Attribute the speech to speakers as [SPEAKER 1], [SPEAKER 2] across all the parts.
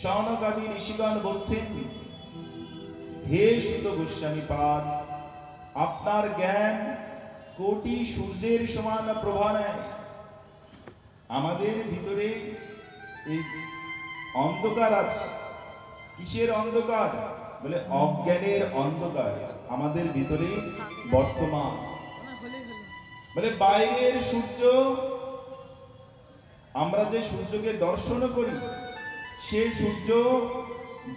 [SPEAKER 1] শৌনকাদি ঋষিগণ বলছেন, হে সুত গোস্বামী পাদ, আপনার জ্ঞান কোটি সূর্যের সমান প্রভা নেয়। আমাদের ভিতরে এই অন্ধকার আছে। কিসের অন্ধকার? বলে অজ্ঞানের অন্ধকার আমাদের ভিতরে বর্তমান। বলে বাইরের সূর্য, আমরা যে সূর্যকে দর্শন করি, সে সূর্য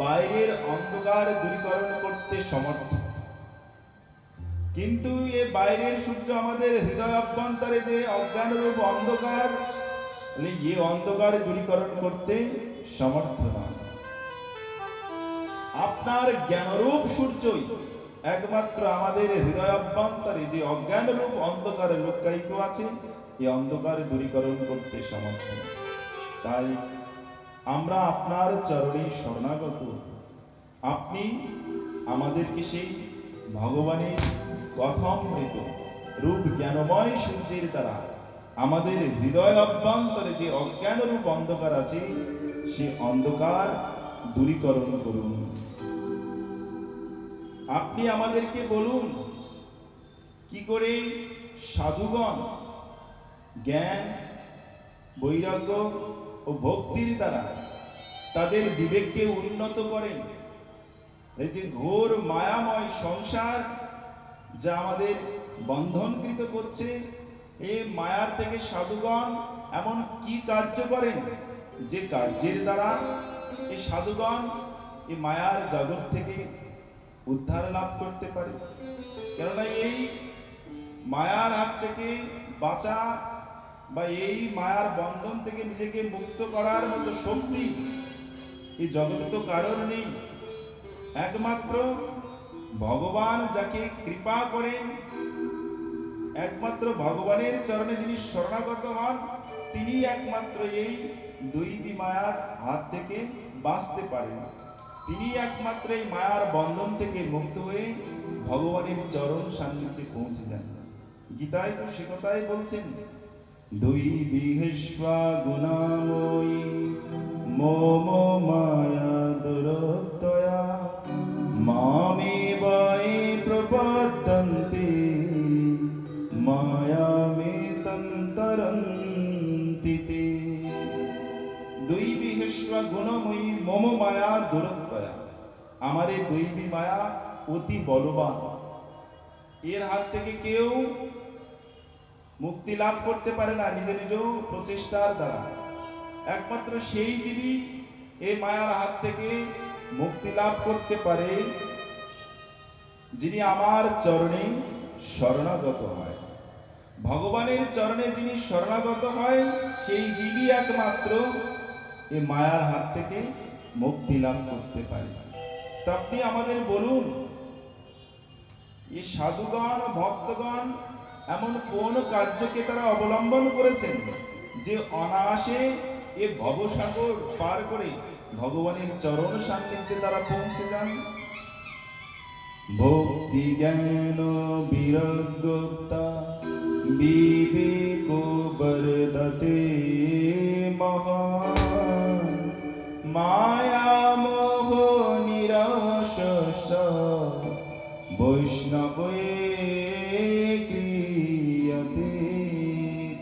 [SPEAKER 1] বাইরের অন্ধকার দূরীকরণ করতে সমর্থ। কিন্তু এ বাইরের সূর্য আমাদের হৃদয় অভ্যন্তরে যে অজ্ঞানরূপ অন্ধকার, এ অন্ধকার দূরীকরণ করতে সমর্থ নয়। আপনার জ্ঞানরূপ সূর্যই একমাত্র আমাদের হৃদয় অভ্যন্তরে যে অজ্ঞানরূপ অন্ধকার লুকায়িত আছে, এই অন্ধকার দূরীকরণ করতে সমর্থ। তাই আমরা আপনার চরণে শরণাগত। আপনি আমাদেরকে সেই ভগবানের কথামৃত রূপ জ্ঞানময় সূর্যের দ্বারা আমাদের হৃদয় অভ্যন্তরে যে অজ্ঞানরূপ অন্ধকার আছে, সে অন্ধকার দূরীকরণ করুন। আপনি আমাদেরকে বলুন, কি করে সাধুগণ জ্ঞান, বৈরাগ্য ও ভক্তির দ্বারা তাদের বিবেককে উন্নত করেন। এই যে ঘোর মায়াময় সংসার যা আমাদের বন্ধনকৃত করছে, এই মায়ার থেকে সাধুগণ এমন কি কার্য করেন যে কার্যের দ্বারা এই সাধুগণ এই মায়ার জগৎ থেকে উদ্ধার লাভ করতে পারে। কেননা এই মায়ার হাত থেকে বাঁচা বা এই মায়ার বন্ধন থেকে নিজেকে মুক্ত করার মতো শক্তি এই জগতে তো কারণ নেই। একমাত্র ভগবান যাকে কৃপা করেন, একমাত্র ভগবানের চরণে যিনি শরণাগত হন, তিনি একমাত্র এই দৈবী মায়ার হাত থেকে বাঁচতে পারেন। তিনি একমাত্র এই মায়ার বন্ধন থেকে মুক্ত হয়ে ভগবানের চরণ সান্নিধ্যে পৌঁছে যান। গীতায় তো সে কথাই বলছেন, দৈবীহেষ্বা গুণাময়ী মোম মায়া দুরত্যয়া মামেবায় প্রপদ্যন্তে মায়ামেতং তরন্তি তে। দৈবীহেষ্বা গুণময়ী মোম মায়া দুরত্যয়া, আমার এই দৈবী মায়া অতি বলবান। এর হাত থেকে কেউ মুক্তি লাভ করতে পারে না নিজ নিজ প্রচেষ্টার দ্বারা। একমাত্র সেই জীবী এই মায়ার হাত থেকে মুক্তি লাভ করতে পারে যিনি আমার চরণে শরণাগত হয়। ভগবানের চরণে যিনি শরণাগত হয়, সেই জীবী একমাত্র এই মায়ার হাত থেকে মুক্তি লাভ করতে পারে। তা আপনি আমাদের বলুন, এই সাধুগণ ভক্তগণ এমন কোন কার্যকে তারা অবলম্বন করেছেন যে অনায়াসে এ ভবসাগর পার করে ভগবানের চরণ সান্নিধ্যে তারা পৌঁছে যান? ভক্তি জ্ঞান বিরগ্যতা বিবেক বরদতে মহান মায়া মোহ নিরাশস বৈষ্ণবে ক্রিয়তে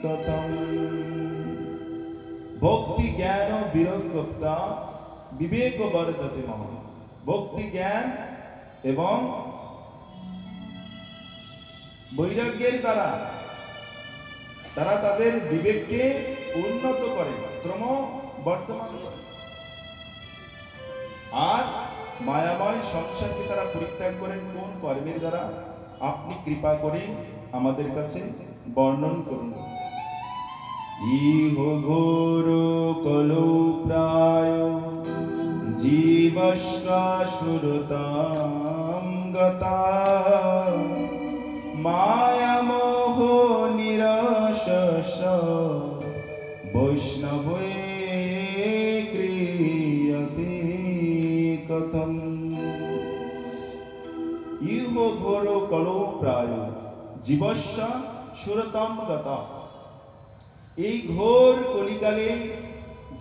[SPEAKER 1] কথম। ভক্তি জ্ঞান বিরগ্যতা বিবেক বরদতে মহান। ভক্তি জ্ঞান এবং বৈরাগ্যের দ্বারা তারা তাদের বিবেককে উন্নত করে, ক্রমবর্ধমান করে। আর মায়াময় সংসারকে তারা পরিত্যাগ করেন কোন কর্মের দ্বারা? আপনি কৃপা করে আমাদের কাছে বর্ণন করুন। ইহ ঘোর কলো প্রায় জীবশ্বাসুরতাম গতা মায়া মোহ নিরাশস বৈষ্ণবে ক্রিয়তে কথম। ইহ ঘোর কলো প্রায় জীবস্য সুরতম গতা। এই ঘোর কলিকালে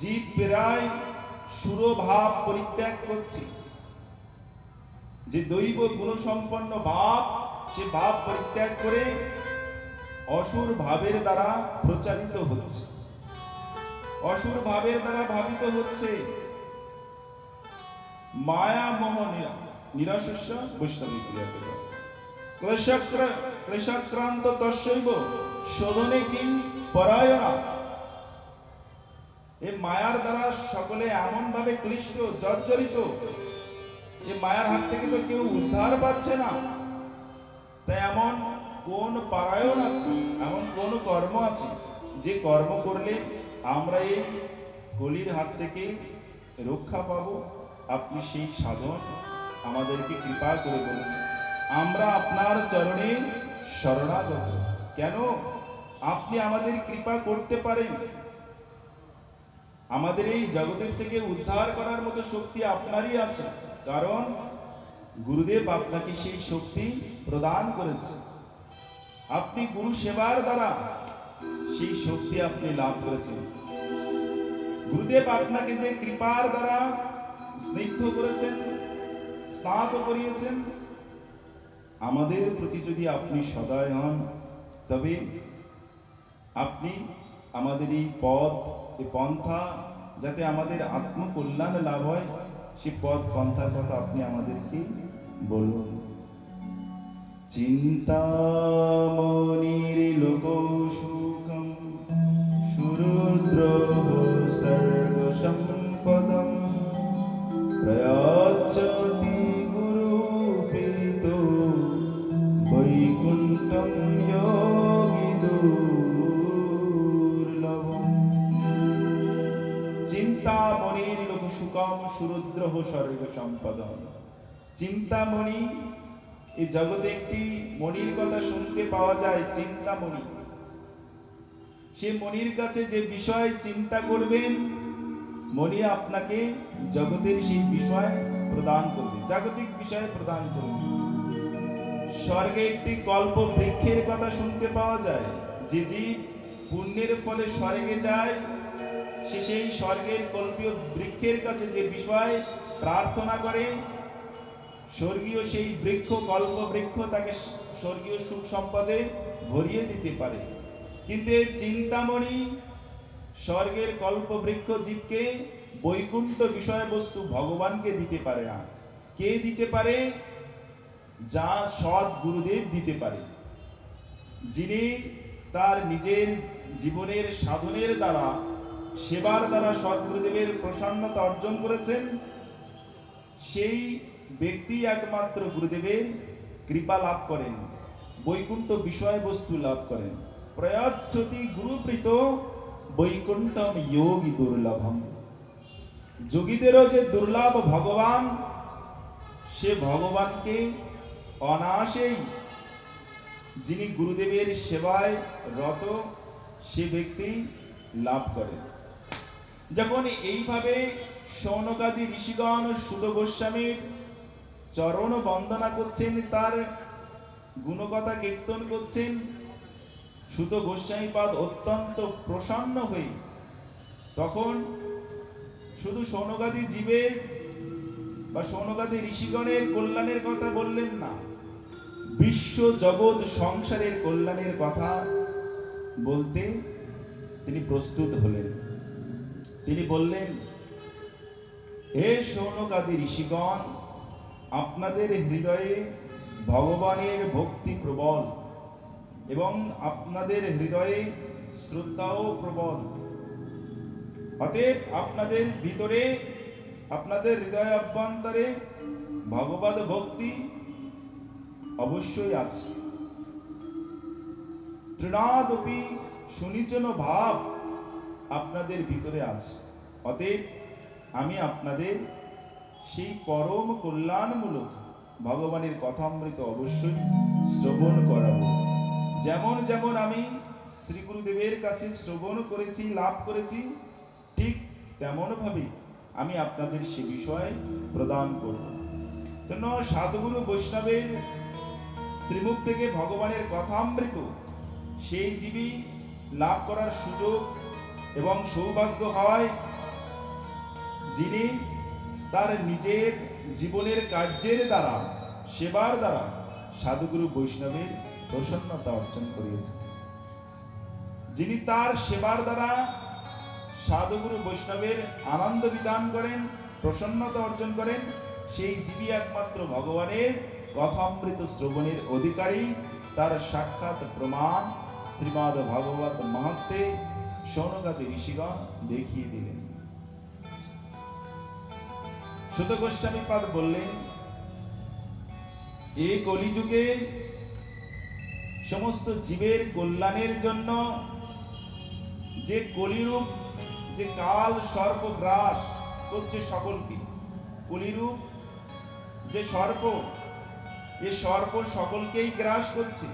[SPEAKER 1] জীব প্রায় সুরভাব পরিত্যাগ করছি, যে দৈব গুণসম্পন্ন ভাব, সে ভাব পরিত্যাগ করে অসুর ভাবের দ্বারা প্রচারিত হচ্ছে, অসুর ভাবের দ্বারা ভাবিত হচ্ছে। মায়া মোহ নিরাশস্য বৈষ্ণবী ক্রিয়াতে ক্লেশাক্রান্ত তস্যৈব শোধনে কিং পরায়ণা। এই মায়ার দ্বারা সকলে এমন ভাবে ক্লিষ্ট জর্জরিত, এই মায়ার হাত থেকে তো কেউ উদ্ধার পাচ্ছে না। তাই এমন কোন পারায়ণ আছে, এমন কোন কর্ম আছে যে কর্ম করলে আমরা এই কলির হাত থেকে রক্ষা পাব? আপনি সেই সাধন আমাদেরকে কৃপা করে বলুন। আমরা আপনার চরণে শরণাগত। কেন? আপনি আমাদের কৃপা করতে পারেন। আমাদের এই জগতের থেকে উদ্ধার করার মতো শক্তি আপনারই আছে, কারণ গুরুদেব আপনাকে সেই শক্তি প্রদান করেছে। আপনি গুরু সেবার দ্বারা সেই শক্তি আপনি লাভ করেছেন। গুরুদেব আপনাকে যে কৃপার দ্বারা স্নিগ্ধ করেছেন, স্নাত করিয়েছেন, আমাদের প্রতি যদি আপনি সদয় হন, তবে আপনি আমাদের এই পথ, এই পন্থা, যাতে আমাদের আত্মকল্যাণ লাভ হয়, সে পথ পন্থার কথা আপনি আমাদেরকে বলুন। চিন্তামণির লোক সুখম সুরুদ্র সর্গ সম্পদম প্রয়াচ্ছতি গুরু প্রীত বৈকুণ্ঠম যোগী দুর্লভম। চিন্তামণির লোক সুখম সুরুদ্র স্বর্গ সম্পদম। চিন্তামণি, এই জগতে একটি মণির কথা শুনতে পাওয়া যায়, চিন্তামণি। সে মণির কাছে যে বিষয় চিন্তা করবেন, মণি আপনাকে জগতের সেই বিষয় প্রদান করবে, জাগতিক বিষয় প্রদান করবে। স্বর্গে একটি কল্প বৃক্ষের কথা শুনতে পাওয়া যায়, যে জীব পুণ্যের ফলে স্বর্গে যায়, সে সেই স্বর্গের কল্পীয় বৃক্ষের কাছে যে বিষয় প্রার্থনা করে, স্বর্গীয় সেই বৃক্ষ, কল্প বৃক্ষ, তাকে স্বর্গীয় সুখ সম্পদে ভরিয়ে দিতে পারে। কিন্তু এই চিন্তামণি স্বর্গের কল্প বৃক্ষ জীবকে বৈকুণ্ঠ বিষয়বস্তু ভগবানকে দিতে পারে না। কে দিতে পারে? যা সৎ গুরুদেব দিতে পারে, যিনি তার নিজের জীবনের সাধনের দ্বারা, সেবার দ্বারা সদ্গুরুদেবের প্রসন্নতা অর্জন করেছেন। সেই ব্যক্তি একমাত্র গুরুদেবের কৃপা লাভ করেন, বৈকুণ্ঠ বিষয়বস্তু লাভ করেন। প্রয়াচ্ছতি গুরুপ্রীত বৈকুণ্ঠম যোগী দুর্লভম। যোগীদেরও যে দুর্লভ ভগবান, সে ভগবানকে অনায়াসেই, যিনি গুরুদেবের সেবায় রত, সে ব্যক্তি লাভ করে। যখন এইভাবে শৌনকাদি ঋষিগণ সুত গোস্বামীর চরণ বন্দনা করছেন, তার গুণকথা কীর্তন করছেন, সুত গোস্বামীপাদ অত্যন্ত প্রসন্ন হয়ে তখন শুধু শৌনকাদি জীবের বা শৌনকাদি ঋষিগণের কল্যাণের কথা বললেন না, বিশ্ব জগৎ সংসারের কল্যাণের কথা বলতে তিনি প্রস্তুত হলেন। তিনি বললেন, হে শৌনকাদি ঋষিগণ, আপনাদের হৃদয়ে ভগবানের ভক্তি প্রবল এবং আপনাদের হৃদয়ে শ্রদ্ধাও প্রবল। অতএব আপনাদের ভিতরে, আপনাদের হৃদয় অভ্যন্তরে ভগবদ ভক্তি অবশ্যই আছে। তৃণাদপি সুনিচন ভাব আপনাদের ভিতরে আছে। অতএব আমি আপনাদের সেই পরম কল্যাণমূলক ভগবানের কথামৃত অবশ্যই শ্রবণ করাবো। যেমন যেমন আমি শ্রী গুরুদেবের কাছে শ্রবণ করেছি, লাভ করেছি, ঠিক তেমন ভাবে আমি আপনাদের সে বিষয় প্রদান করব। জন্য সাধুগুরু বৈষ্ণবের শ্রীমুখ থেকে ভগবানের কথামৃত সেই জীবী লাভ করার সুযোগ এবং সৌভাগ্য হয়, যিনি তার নিজের জীবনের কার্যের দ্বারা, সেবার দ্বারা সাধুগুরু বৈষ্ণবের প্রসন্নতা অর্জন করিয়েছেন, যিনি তার সেবার দ্বারা সাধুগুরু বৈষ্ণবের আনন্দ বিধান করেন, প্রসন্নতা অর্জন করেন, সেই জীবী একমাত্র ভগবানের কথামৃত শ্রবণের অধিকারী। তার সাক্ষাৎ প্রমাণ শ্রীমদ্ ভাগবত মহাত্মে শৌনকাদি ঋষিগণ দেখিয়ে দিলেন। সুত গোস্বামী পাদ বললেন, এই কলিযুগে সমস্ত জীবের কল্যাণের জন্য যে কলিরূপ, যে কাল সর্প গ্রাস করছে সকলকে, কলিরূপ যে সর্প, এ সর্প সকলকেই গ্রাস করছে।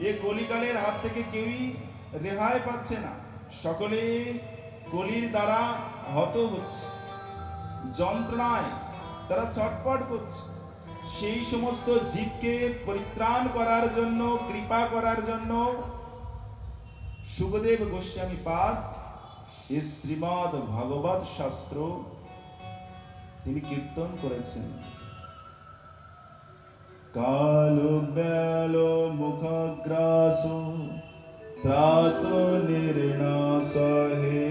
[SPEAKER 1] এ কলিকালের হাত থেকে কেউই রেহাই পাচ্ছে না, সকলে কলির দ্বারা হত হচ্ছে, যন্ত্রণায় তারা ছটফট করছে। সেই সমস্ত জীবকে পরিত্রাণ করার জন্য, কৃপা করার জন্য শুকদেব গোস্বামী পাদ এই শ্রীমদ্ ভাগবত শাস্ত্র তিনি কীর্তন করেছেন। কালো বেলো মুখগ্রাস ত্রাস নির্নাশ হে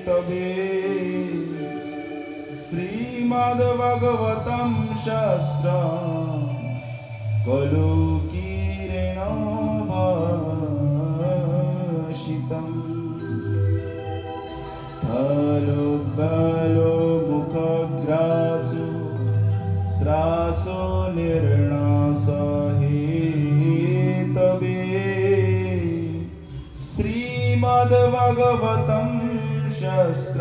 [SPEAKER 1] তবে শ্রীমদ্ ভাগবতম শাস্ত্র কলুকীরেণ ভাষিতম। কালো বেলো মুখগ্রাস ত্রাস নির্নাশ হে তবে শ্রীমদ্ ভাগবতম শাস্ত্র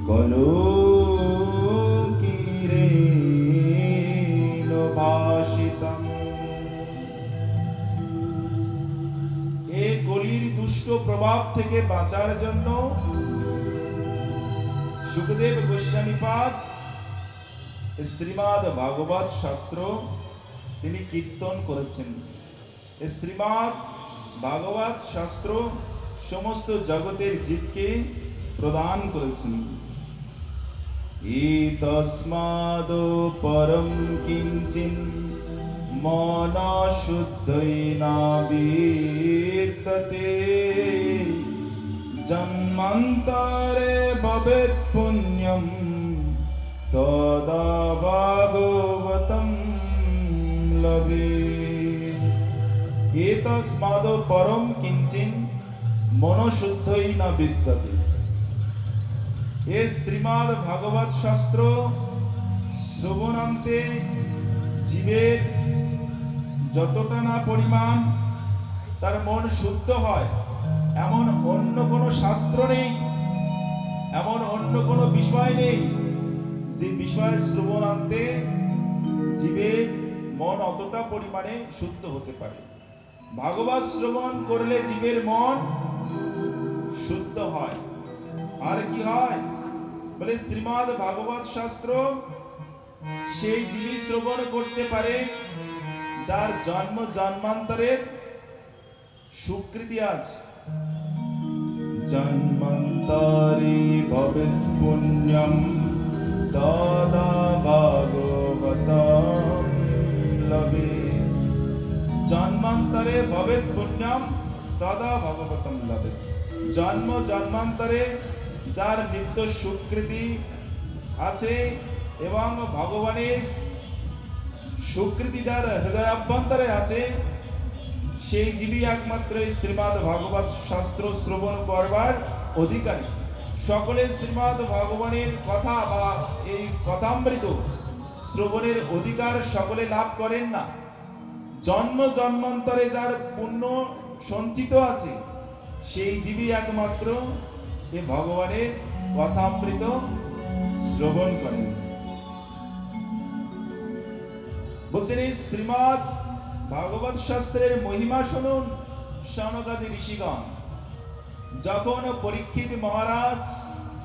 [SPEAKER 1] কলুকীরেণ ভাষিতম। এই কলির দুষ্ট প্রভাব থেকে বাঁচার জন্য শুকদেব গোস্বামী পাদ শ্রীমদ্ ভাগবত শাস্ত্র তিনি কীর্তন করেছেন। শ্রীমদ্ ভাগবত শাস্ত্র সমস্ত জগতের জীবকে প্রদান করেছেন। তস্মাদ পরম কিঞ্চিন মন শুদ্ধৈনা বিদ্যতে জন্মান্তরে ভবেৎ পুণ্যম তদা ভাগবতম লভেৎ। এতস্মাদ পরম কিঞ্চিন মনশুদ্ধৈনা বিদ্যতে। এ শ্রীমদ্ ভাগবত শাস্ত্র শ্রবণান্তে জীবের যতটা না পরিমাণ তার মন শুদ্ধ হয়, এমন অন্য কোনো শাস্ত্র নেই, এমন অন্য কোনো বিষয় নেই যে বিষয়ের শ্রবণান্তে জীবের মন অতটা পরিমাণে শুদ্ধ হতে পারে। ভাগবত শ্রবণ করলে জীবের মন শুদ্ধ হয়। আর কি হয় বলে, শ্রীমদ্ ভাগবত শাস্ত্র সেই জীবী শ্রবণ করতে পারে যার জন্ম জন্মান্তরের সুকৃতি আছে। জন্মান্তরে ভবেৎ পুণ্যম তদা ভাগবতম লভেৎ। জন্মান্তরে ভবেৎ পুণ্যম তদা ভাগবতম লভেৎ। জন্ম জন্মান্তরে যার নিত্য সুকৃতি আছে এবং ভগবানের সুকৃতি যার হৃদয় অভ্যন্তরে আছে, সেই জীবী একমাত্র এই শ্রীমদ্ ভাগবত শাস্ত্র শ্রবণ করবার অধিকারী। সকলে শ্রীমদ্ ভগবানের কথা বা এই কথামৃত শ্রবণের অধিকার সকলে লাভ করেন না। জন্ম জন্মান্তরে যার পুণ্য সঞ্চিত আছে, সেই জীবী একমাত্র এ ভগবানের কথামৃত শ্রবণ করেন। বলছেন এই শ্রীমদ্ ভাগবত শাস্ত্রের মহিমা শুনুন শৌনকাদি ঋষিগণ। যখন পরীক্ষিত মহারাজ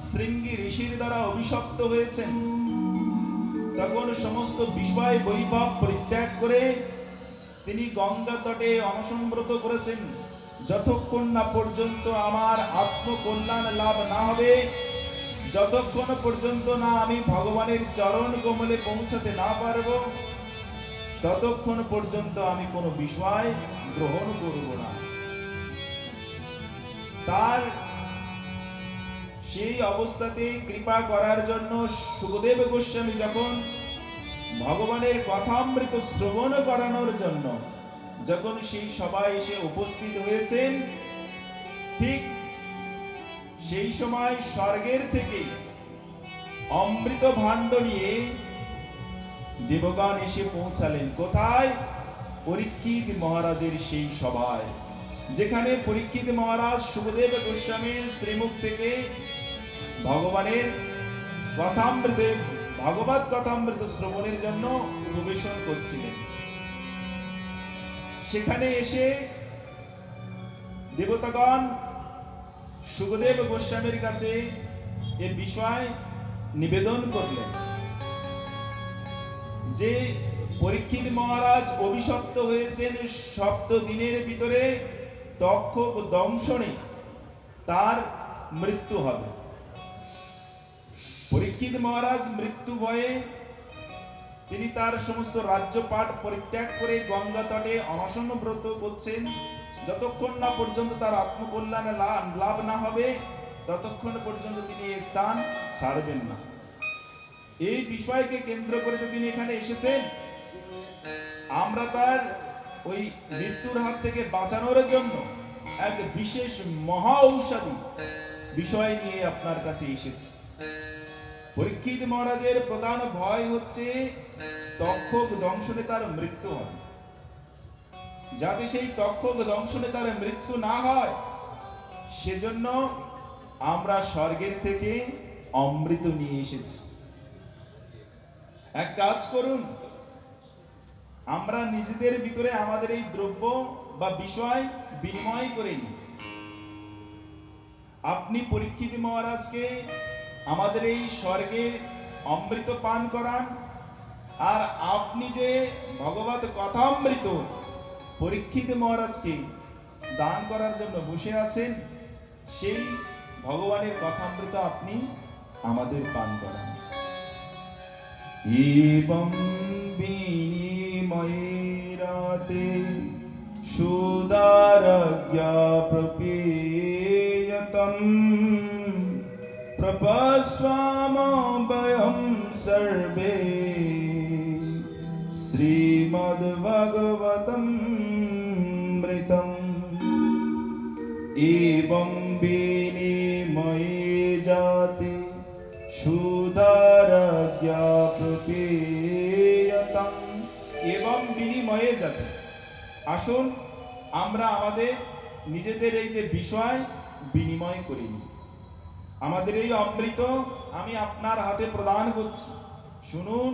[SPEAKER 1] শৃঙ্গী ঋষির দ্বারা অভিশপ্ত হয়েছেন, তখন সমস্ত বিষয় বৈভব পরিত্যাগ করে তিনি গঙ্গা তটে অনশনব্রত করেছেন। যতক্ষণ না পর্যন্ত আমার আত্মকল্যাণ লাভ না হবে যতক্ষণ পর্যন্ত না আমি ভগবানের চরণ কমলে পৌঁছাতে না পারবো, ততক্ষণ পর্যন্ত আমি কোনো বিষয় গ্রহণ করব না। তার সেই অবস্থাতে কৃপা করার জন্য সুখদেব গোস্বামী যখন ভগবানের কথামৃত শ্রবণ করানোর জন্য যখন সেই সবাই এসে উপস্থিত হয়েছেন, ঠিক সেই সময় স্বর্গের থেকে অমৃত ভাণ্ড নিয়ে দেবগণ এসে পৌঁছালেন। কোথায়? পরীক্ষিত মহারাজের সেই সভায়, যেখানে পরীক্ষিত মহারাজ সুখদেব গোস্বামীর শ্রীমুখ থেকে ভগবানের কথামৃত ভগবত কথামৃত শ্রবণের জন্য উপবেশন করছিলেন। সেখানে এসে দেবতাগণ সুখদেব গোস্বামীর কাছে এ বিষয় নিবেদন করলেন যে পরীক্ষিত মহারাজ অভিশপ্ত হয়েছেন 7 দিনের ভিতরে তক্ষক দংশনে তার মৃত্যু হবে। পরীক্ষিত মহারাজ মৃত্যু ভয়ে তিনি তার সমস্ত রাজ্যপাট পরিত্যাগ করে গঙ্গা তটে অনশন ব্রত করছেন। যতক্ষণ না পর্যন্ত তার আত্মকল্যাণ লাভ না হবে, ততক্ষণ পর্যন্ত তিনি এই স্থান ছাড়বেন না। এই বিষয়কে কেন্দ্র করে তিনি এখানে এসেছেন। আমরা তার ওই মৃত্যুর হাত থেকে বাঁচানোর জন্য এক বিশেষ মহা ঔষধি বিষয় নিয়ে আপনার কাছে এসেছি। পরীক্ষিত মহারাজের প্রধান ভয় হচ্ছে তক্ষক দংশনে তার মৃত্যু হয়। যাতে সেই তক্ষক দংশনে তার মৃত্যু না হয়, সেজন্য আমরা স্বর্গের থেকে অমৃত নিয়ে এসেছি। এক কাজ করুন, আমরা নিজেদের ভিতরে আমাদের এই দ্রব্য বা বিষয় বিনিময় করে নিই। আপনি পরীক্ষিত মহারাজকে আমাদের এই স্বর্গে অমৃত পান করান, আর আপনি যে ভগবত কথামৃত পরীক্ষিত মহারাজকে দান করার জন্য বসে আছেন, সেই ভগবানের কথামৃত আপনি আমাদের পান করান। এবং বিনিময়রাতে সুদারজ্ঞা প্রপীয়তম প্রপস্বামভয়ম সর্বে শ্রীমদ্ভগবতম মৃতম। এবং বিনিময়ে যাতে সুদারজ্ঞা প্রপীয়তম, এবং বিনিময়ে যাতে। আসুন আমরা আমাদের নিজেদের এই যে বিষয় বিনিময় করি। আমাদের এই অমৃত আমি আপনার হাতে প্রদান করছি। শুনুন,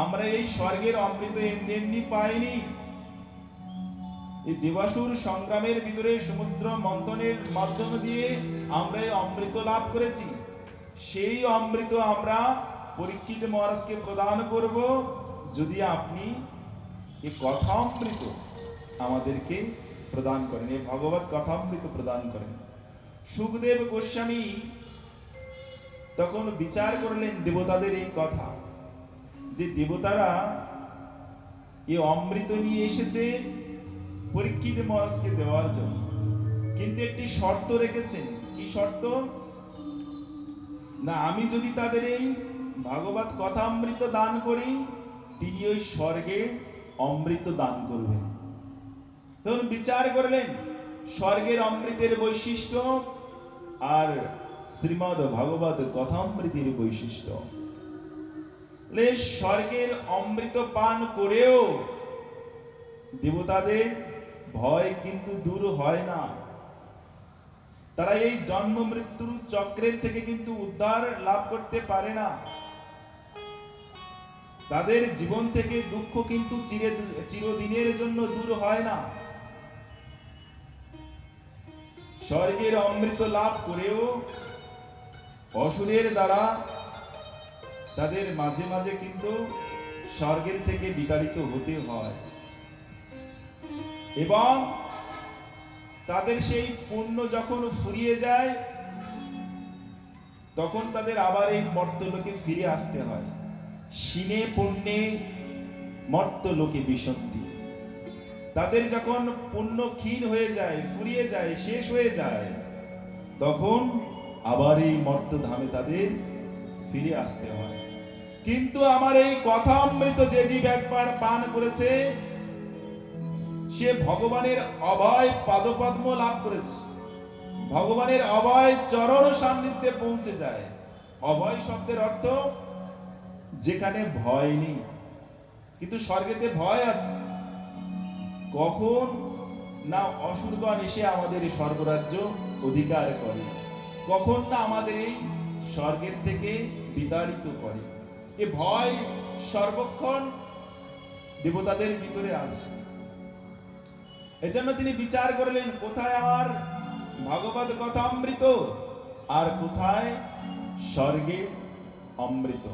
[SPEAKER 1] আমরা এই স্বর্গের অমৃত এমনি এমনি পাইনি। এই দেবাসুর সংগ্রামের ভিতরে সমুদ্র মন্থনের মাধ্যম দিয়ে আমরা এই অমৃত লাভ করেছি। সেই অমৃত আমরা পরীক্ষিত মহারাজকে প্রদান করব, যদি আপনি এই কথামৃত আমাদেরকে প্রদান করেন, এই ভগবত কথামৃত প্রদান করেন। সুখদেব গোস্বামী তখন বিচার করলেন দেবতাদের এই কথা, যে দেবতারা এই অমৃত নিয়ে এসেছে পরীক্ষিত মহারাজকে দেওয়ার জন্য, কিন্তু একটি শর্ত রেখেছেন। কি শর্ত? না, আমি যদি তাদের এই ভাগবত কথামৃত দান করি, তিনি ওই স্বর্গে অমৃত দান করবেন। তখন বিচার করলেন স্বর্গের অমৃতের বৈশিষ্ট্য আর শ্রীমদ ভাগবত কথামৃতের বৈশিষ্ট্য। স্বর্গের অমৃত পান করেও দেবতাদের ভয় কিন্তু দূর হয় না। তারা এই জন্ম মৃত্যুর চক্রের থেকে কিন্তু উদ্ধার লাভ করতে পারে না। তাদের জীবন থেকে দুঃখ কিন্তু চিরদিনের জন্য দূর হয় না। স্বর্গের অমৃত লাভ করেও অসুরের দ্বারা তাদের মাঝে মাঝে কিন্তু স্বর্গের থেকে বিতাড়িত হতে হয়, এবং তাদের সেই পুণ্য যখন ফুরিয়ে যায়, তখন তাদের আবার এই মর্তলোকে ফিরে আসতে হয়। সিনে পুণ্যে মর্তলোকে বিশন্তি। তাদের যখন পুণ্য ক্ষীণ হয়ে যায়, ফুরিয়ে যায়, শেষ হয়ে যায়, তখন আবার এই মর্তধামে তাদের ফিরে আসতে হয়। কিন্তু আমার এই কথা অমৃত যে জীব একবার পান করেছে, সে ভগবানের অভয় পাদপদ্ম লাভ করেছে, ভগবানের অভয় চরণ সান্নিধ্যে পৌঁছে যায়। অভয় শব্দের অর্থ যেখানে ভয় নেই। কিন্তু স্বর্গেতে ভয় আছে। কখন না অসুরগণ এসে আমাদের এই স্বর্গরাজ্য অধিকার করে, কখন না আমাদের এই স্বর্গের থেকে বিতাড়িত করে। এ ভয় সর্বক্ষণ দেবতাদের ভিতরে আছে। এজন্য তিনি বিচার করলেন, কোথায় আমার ভগবত কথা অমৃত আর কোথায় স্বর্গের অমৃত।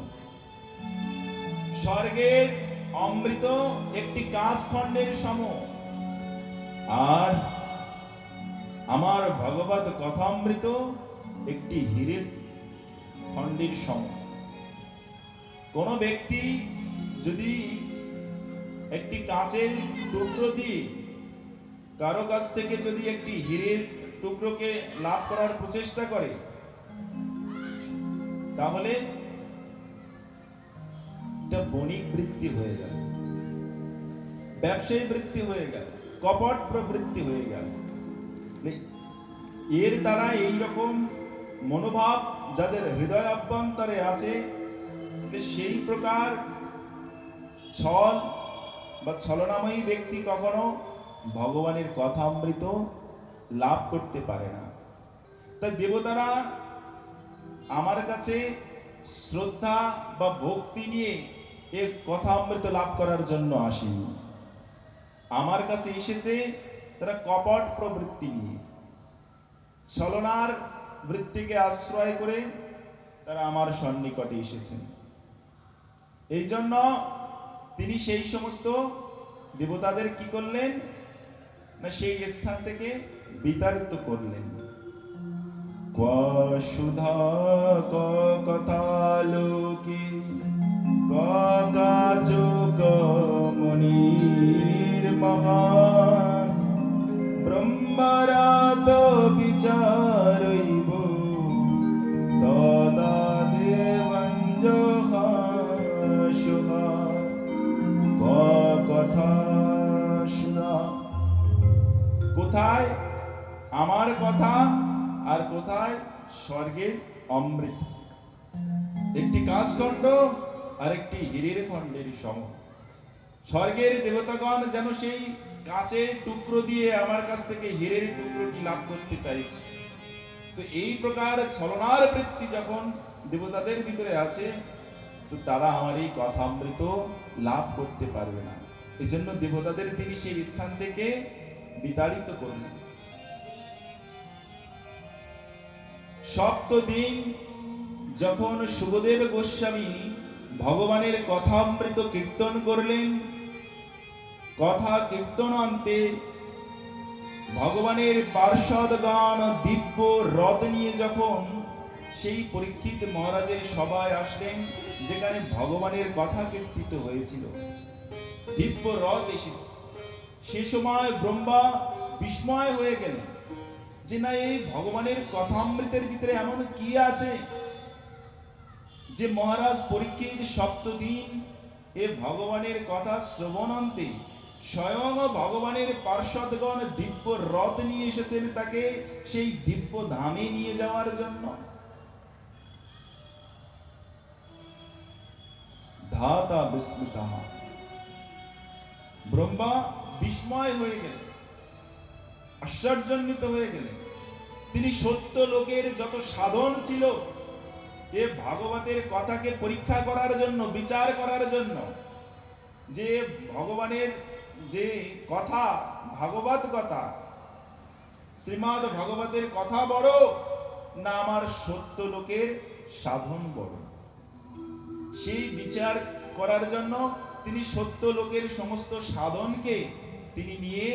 [SPEAKER 1] স্বর্গের অমৃত একটি কাঁচখণ্ডের সম, আর আমার ভগবত কথা অমৃত একটি হীরের খণ্ডের সম। কোন ব্যক্তি যদি একটি কাঁচের টুকরো দিয়ে কারো কাছ থেকে যদি একটি হীরের টুকরোকে লাভ করার প্রচেষ্টা করে, তাহলে এটা বণিক বৃত্তি হয়ে গেল, ব্যবসায়ী বৃত্তি হয়ে গেল, কপট প্রবৃত্তি হয়ে গেল। এর দ্বারা এইরকম মনোভাব যাদের হৃদয় অভ্যন্তরে আছে, সেই প্রকার ছল বা ছলনাময়ী ব্যক্তি কখনো ভগবানের কথা অমৃত লাভ করতে পারে না। তাই দেবতারা আমার কাছে শ্রদ্ধা বা ভক্তি নিয়ে এই কথা অমৃত লাভ করার জন্য আসেনি। আমার কাছে এসেছে তারা কপট প্রবৃত্তি নিয়ে, ছলনার বৃত্তিকে আশ্রয় করে তারা আমার সন্নিকটে এসেছেন। এই জন্য তিনি সেই সমস্ত দেবতাদের কি করলেন না, সেই স্থান থেকে বিতাড়িত করলেন। সুধা কথা লোকে মনির মহান ব্রহ্মরাত বিচারৈব তদা দেবঞ্জ শুভা কথা শুনা। কোথায় আমার কথা আর কোথায় স্বর্গের অমৃত। একটি কাঁচখণ্ড আর একটি হীরের খণ্ডের সম। স্বর্গের দেবতাগণ যেন সেই কাঁচের টুকরো দিয়ে আমার কাছ থেকে হীরের টুকরোটি লাভ করতে চাইছে। তো এই প্রকার ছলনার বৃত্তি যখন দেবতাদের ভিতরে আছে, তো তারা আমার এই কথামৃত লাভ করতে পারবে না। এই জন্য দেবতাদের তিনি সেই স্থান থেকে বিতাড়িত করলেন। সপ্তদিন যখন শুভদেব গোস্বামী ভগবানের কথামৃত কীর্তন করলেন, কথা কীর্তনান্তে ভগবানের পার্ষদগণ দিব্য রথ নিয়ে যখন সেই পরীক্ষিত মহারাজের সভায় আসলেন, যেখানে ভগবানের কথা কীর্তিত হয়েছিল, দিব্য রথ এসেছে। সে সময় ব্রহ্মা বিস্ময় হয়ে গেলেন যে না, এই ভগবানের কথামৃতের ভিতরে এমন কি আছে যে মহারাজ পরীক্ষিত সপ্তদিন এ ভগবানের কথা শ্রবণান্তে স্বয়ং ভগবানের পার্ষদগণ দিব্য রথ নিয়ে এসেছেন তাকে সেই দিব্য ধামে নিয়ে যাওয়ার জন্য। ধাতা বিস্মিতা, ব্রহ্মা বিস্ময় হয়ে গেলেন, আশ্চর্যান্বিত হয়ে গেলেন। তিনি সত্য লোকের যত সাধন ছিল এ ভাগবতের কথাকে পরীক্ষা করার জন্য, বিচার করার জন্য, যে ভগবানের যে কথা, ভাগবত কথা, শ্রীমদ্ ভাগবতের কথা বড় না আমার সত্য লোকের সাধন বড়, সেই বিচার করার জন্য তিনি সত্য লোকের সমস্ত সাধনকে তিনি নিয়ে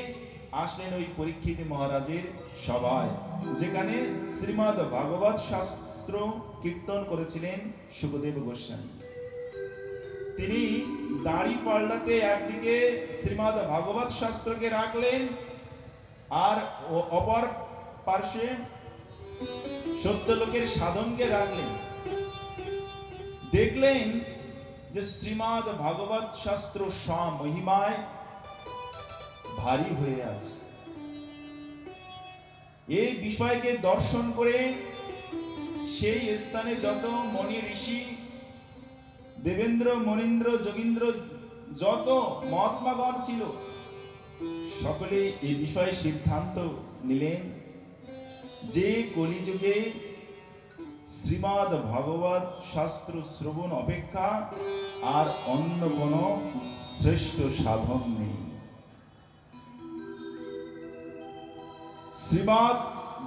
[SPEAKER 1] আসলেন ওই পরীক্ষিত মহারাজের সভায়, যেখানে শ্রীমদ্ ভাগবত শাস্ত্র কীর্তন করেছিলেন সুখদেব গোস্বামী। তিনি দাড়ি পাল্লাতে একদিকে শ্রীমদ্ ভাগবত শাস্ত্রকে রাখলেন, আর অপর পার্শ্বে সত্যলোকের সাধনকে রাখলেন। দেখলেন যে শ্রীমদ্ ভাগবত শাস্ত্র স্বমহিমায় ভারী হয়ে আছে। এই বিষয়কে দর্শন করে সেই স্থানে যত মনি ঋষি, দেবেন্দ্র, মনীন্দ্র, যোগীন্দ্র, যত মহাত্মাগণ ছিল, সকলে এই বিষয়ে সিদ্ধান্ত নিলেন যে কলিযুগে শ্রীমদ্ ভাগবত শাস্ত্র শ্রবণ অপেক্ষা আর অন্য কোন শ্রেষ্ঠ সাধন নেই। শ্রীমদ্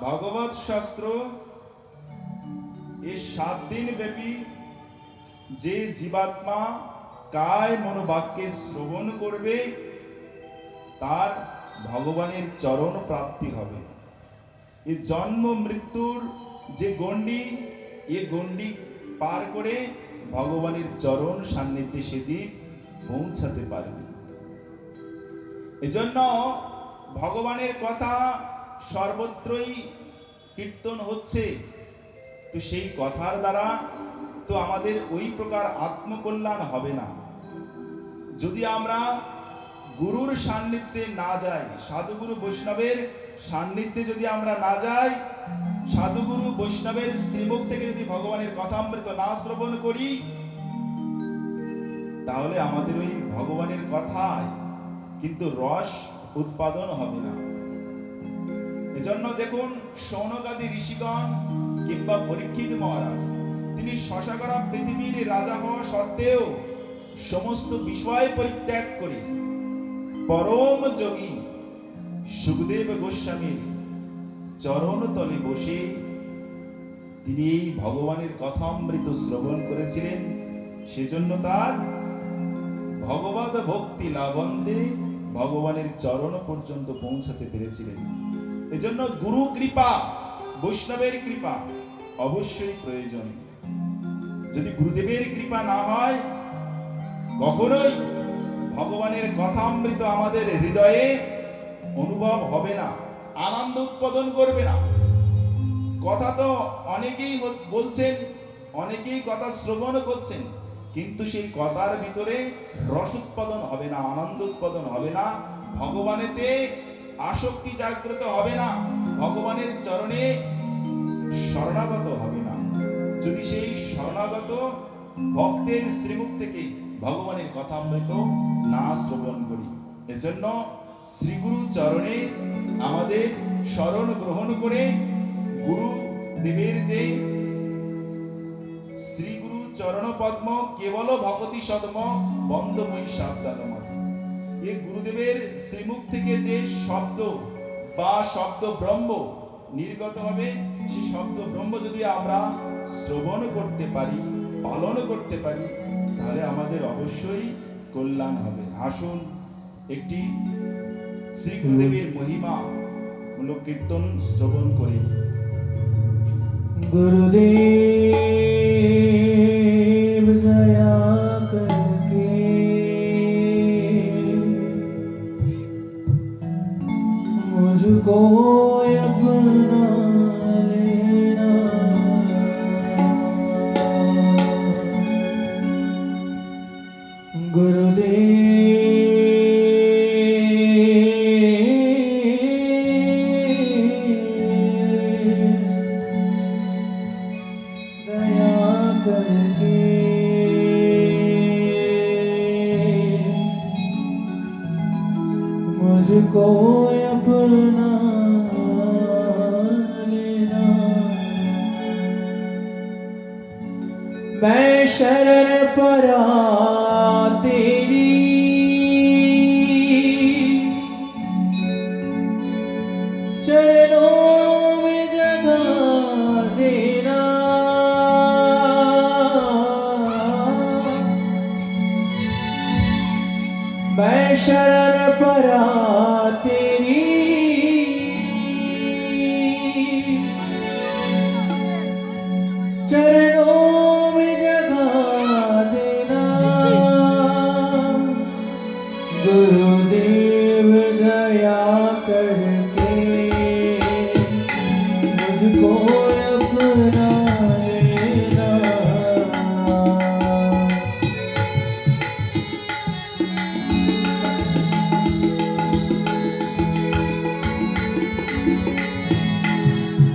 [SPEAKER 1] ভাগবত শাস্ত্র এই 7 দিন ব্যাপী যে জীবাত্মা কায় মনোবাক্যে শ্রবণ করবে তার ভগবানের চরণ প্রাপ্তি হবে। এই জন্ম মৃত্যুর যে গণ্ডি, এই গণ্ডি পার করে ভগবানের চরণ সান্নিধ্যে সে জীব পৌঁছাতে পারবে। এজন্য ভগবানের কথা সর্বত্রই কীর্তন হচ্ছে। তো সেই কথার দ্বারা তো আমাদের ওই প্রকার আত্মকল্যাণ হবে না। যদি আমরা গুরুর সান্নিধ্যে না যাই, সাধুগুরু বৈষ্ণবের সান্নিধ্যে যদি আমরা না যাই, সাধুগুরু বৈষ্ণবের শ্রীমুখ থেকে যদি ভগবানের কথামৃত না শ্রবণ করি, তাহলে আমাদের ওই ভগবানের কথায় কিন্তু রস উৎপাদন হবে না। এজন্য দেখুন শৌনকাদি ঋষিগণ কিংবা পরীক্ষিত মহারাজ, তিনি শশাকরা পৃথিবীর রাজা হওয়া সত্ত্বেও সমস্ত বিষয় পরিত্যাগ করে পরম যোগী সুখদেব গোস্বামীর চরণ তলে বসে তিনি এই ভগবানের কথামৃত শ্রবণ করেছিলেন। সেজন্য তার ভগবত ভক্তি লাভন্তে ভগবানের চরণ পর্যন্ত পৌঁছাতে পেরেছিলেন। এজন্য গুরু কৃপা, বৈষ্ণবের কৃপা অবশ্যই প্রয়োজন। যদি গুরুদেবের কৃপা না হয়, কখনোই ভগবানের কথামৃত আমাদের হৃদয়ে অনুভব হবে না, আনন্দ উৎপাদন করবে না। কথা তো অনেকেই বলছেন, অনেকেই কথা শ্রবণ করছেন, কিন্তু সেই কথার ভিতরে রস উৎপাদন হবে না, আনন্দ উৎপাদন হবে না, ভগবানেতে আসক্তি জাগ্রত হবে না, ভগবানের চরণে শরণাগত হবে না। যদি সেই শরণাগত ভক্তের শ্রীমুখ থেকে ভগবানের কথামৃত না শ্রবণ করি, এজন্য শ্রীগুরু চরণে আমাদের শরণ গ্রহণ করে গুরু দেবের যে শ্রীগুরু চরণ পদ্ম কেবল ভগতি সদম বন্ধময়ী সাবধানমত, এই গুরুদেবের শ্রীমুখ থেকে যে শব্দ বা শব্দ ব্রহ্ম নির্গত হবে, সেই শব্দ ব্রহ্ম যদি আমরা শ্রবণ করতে পারি, পালন করতে পারি, তাহলে আমাদের অবশ্যই কল্যাণ হবে। আসুন একটি শ্রী গুরুদেবের মহিমা মূলক কীর্তন শ্রবণ করি।
[SPEAKER 2] गुरुदेव दया करके मुझको अपना लेना, गुरुदेव मुझको अपना लेना, मैं शरण परा तेरी चरणों में जगह देना, मैं शरण परा